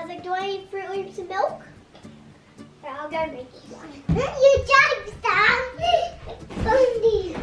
was like, do I eat Fruit Loops and milk? Right, I'll go make you one. You jumped, Sam! Bundy!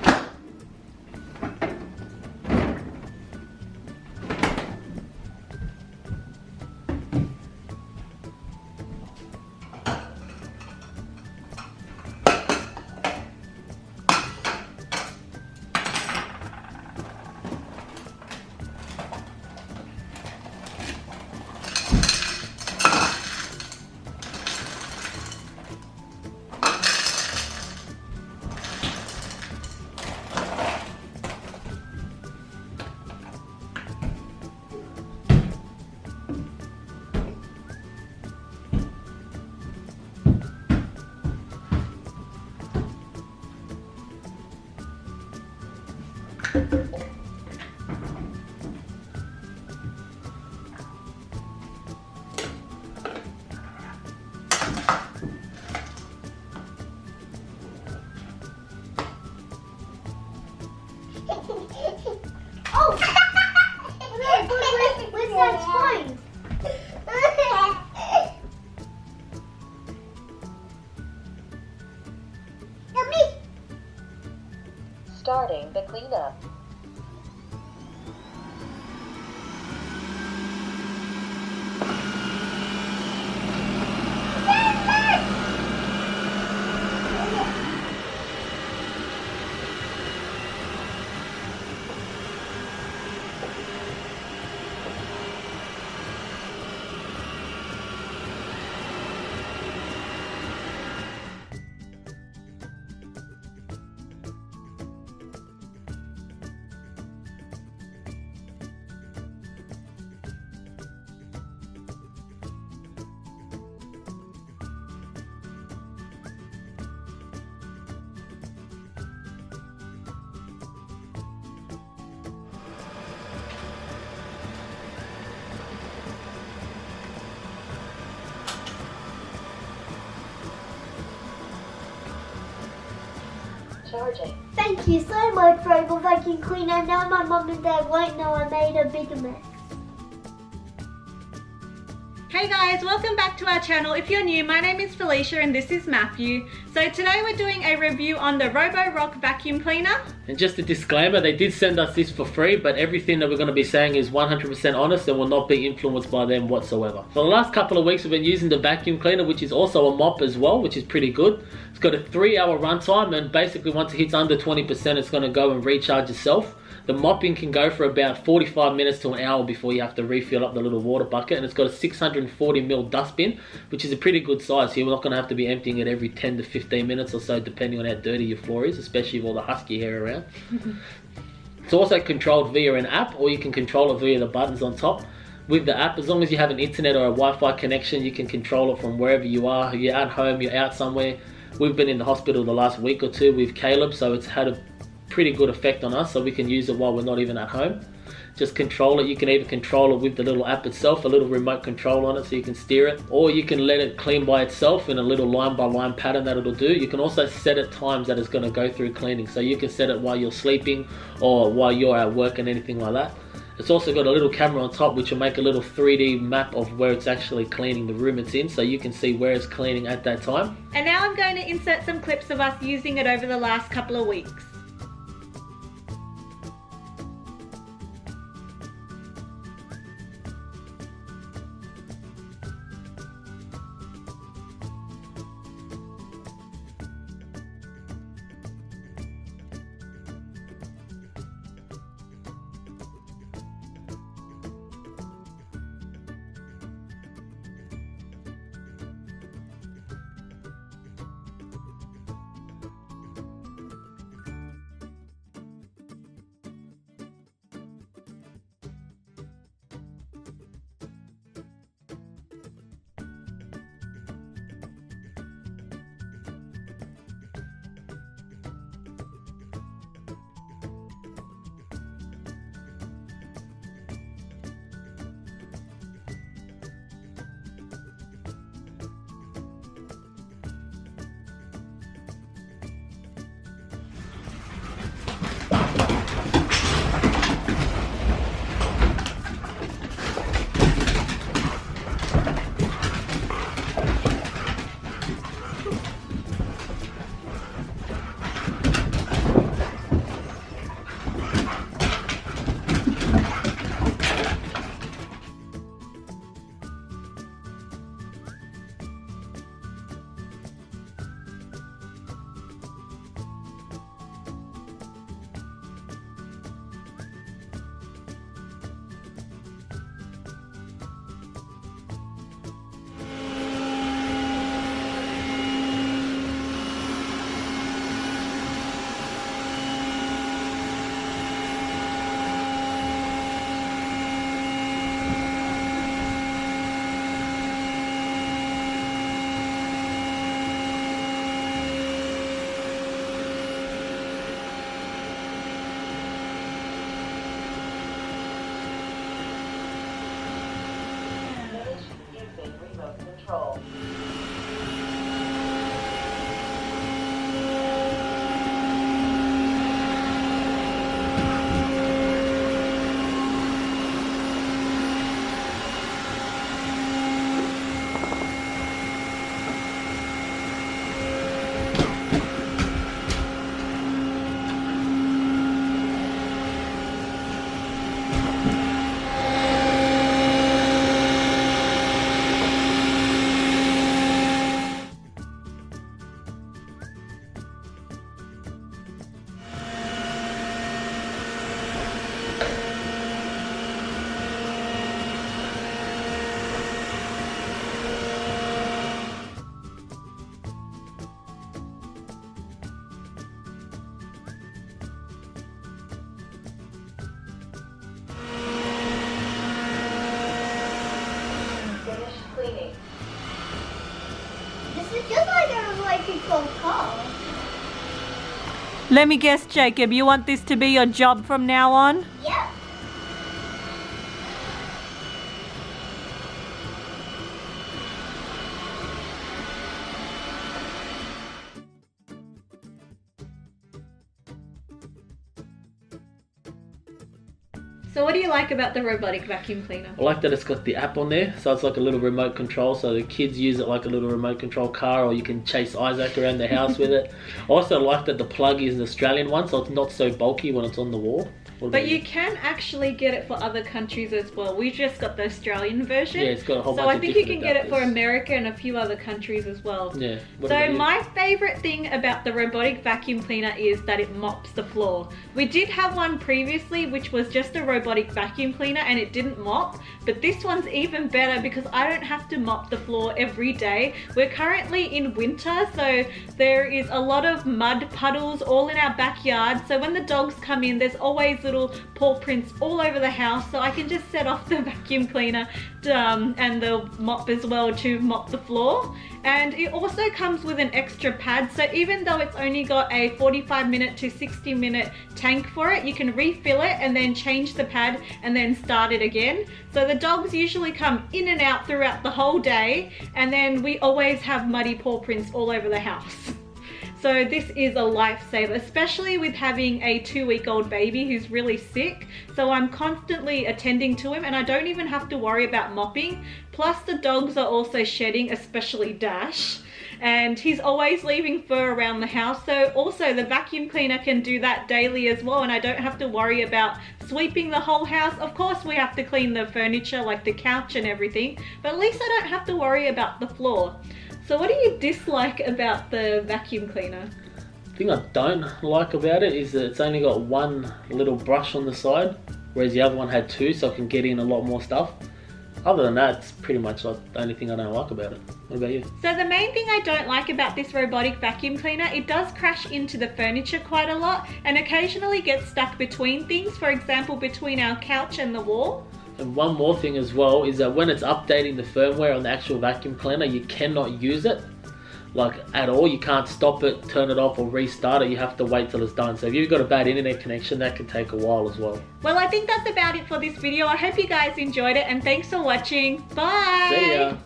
Oh! Where's that spine? Yummy! Starting the cleanup. Charging. Thank you so much, Robot Vacuum Cleaner. Now my mum and dad won't know I made a bigger mess. Hey guys, welcome back to our channel. If you're new, my name is Felicia and this is Matthew. So today we're doing a review on the Roborock vacuum cleaner. And just a disclaimer, they did send us this for free, but everything that we're going to be saying is 100% honest and will not be influenced by them whatsoever. For the last couple of weeks we've been using the vacuum cleaner, which is also a mop as well, which is pretty good. It's got a 3-hour runtime, and basically once it hits under 20% it's going to go and recharge itself. The mopping can go for about 45 minutes to an hour before you have to refill up the little water bucket, and it's got a 640ml dustbin, which is a pretty good size, so you're not going to have to be emptying it every 10 to 15 minutes or so, depending on how dirty your floor is, especially with all the husky hair around. It's also controlled via an app, or you can control it via the buttons on top. With the app, as long as you have an internet or a Wi-Fi connection, you can control it from wherever you are. You're at home, you're out somewhere. We've been in the hospital the last week or two with Caleb, so it's had a pretty good effect on us, so we can use it while we're not even at home. Just control it. You can even control it with the little app itself, a little remote control on it so you can steer it, or you can let it clean by itself in a little line by line pattern that it'll do. You can also set it times that it's going to go through cleaning, so you can set it while you're sleeping or while you're at work and anything like that. It's also got a little camera on top which will make a little 3D map of where it's actually cleaning the room it's in, so you can see where it's cleaning at that time. And now I'm going to insert some clips of us using it over the last couple of weeks. control. Finish cleaning. This is just like a remote control car. Let me guess, Jacob, you want this to be your job from now on? Yep. So what do you like about the robotic vacuum cleaner? I like that it's got the app on there, so it's like a little remote control, so the kids use it like a little remote control car, or you can chase Isaac around the house with it. I also like that the plug is an Australian one, so it's not so bulky when it's on the wall. But you can actually get it for other countries as well. We've just got the Australian version. Yeah, it's got a whole bunch So I of think you different can get it for adapters. America and a few other countries as well. Yeah. What So about you? my favourite thing about the robotic vacuum cleaner is that it mops the floor. We did have one previously which was just a robotic vacuum cleaner and it didn't mop, but this one's even better because I don't have to mop the floor every day. We're currently in winter, so there is a lot of mud puddles all in our backyard, so when the dogs come in there's always little paw prints all over the house, so I can just set off the vacuum cleaner and the mop as well to mop the floor. And it also comes with an extra pad, so even though it's only got a 45-minute to 60-minute tank for it, you can refill it and then change the pad and then start it again. So the dogs usually come in and out throughout the whole day, and then we always have muddy paw prints all over the house. So this is a lifesaver, especially with having a 2-week-old baby who's really sick. So I'm constantly attending to him and I don't even have to worry about mopping. Plus the dogs are also shedding, especially Dash. And he's always leaving fur around the house. So also the vacuum cleaner can do that daily as well, and I don't have to worry about sweeping the whole house. Of course we have to clean the furniture like the couch and everything, but at least I don't have to worry about the floor. So what do you dislike about the vacuum cleaner? The thing I don't like about it is that it's only got one little brush on the side, whereas the other one had two, so I can get in a lot more stuff. Other than that, it's pretty much like the only thing I don't like about it. What about you? So the main thing I don't like about this robotic vacuum cleaner, it does crash into the furniture quite a lot and occasionally gets stuck between things, for example between our couch and the wall. And one more thing as well is that when it's updating the firmware on the actual vacuum cleaner, you cannot use it like at all. You can't stop it, turn it off or restart it. You have to wait till it's done. So if you've got a bad internet connection, that can take a while as well. Well, I think that's about it for this video. I hope you guys enjoyed it and thanks for watching. Bye! See ya!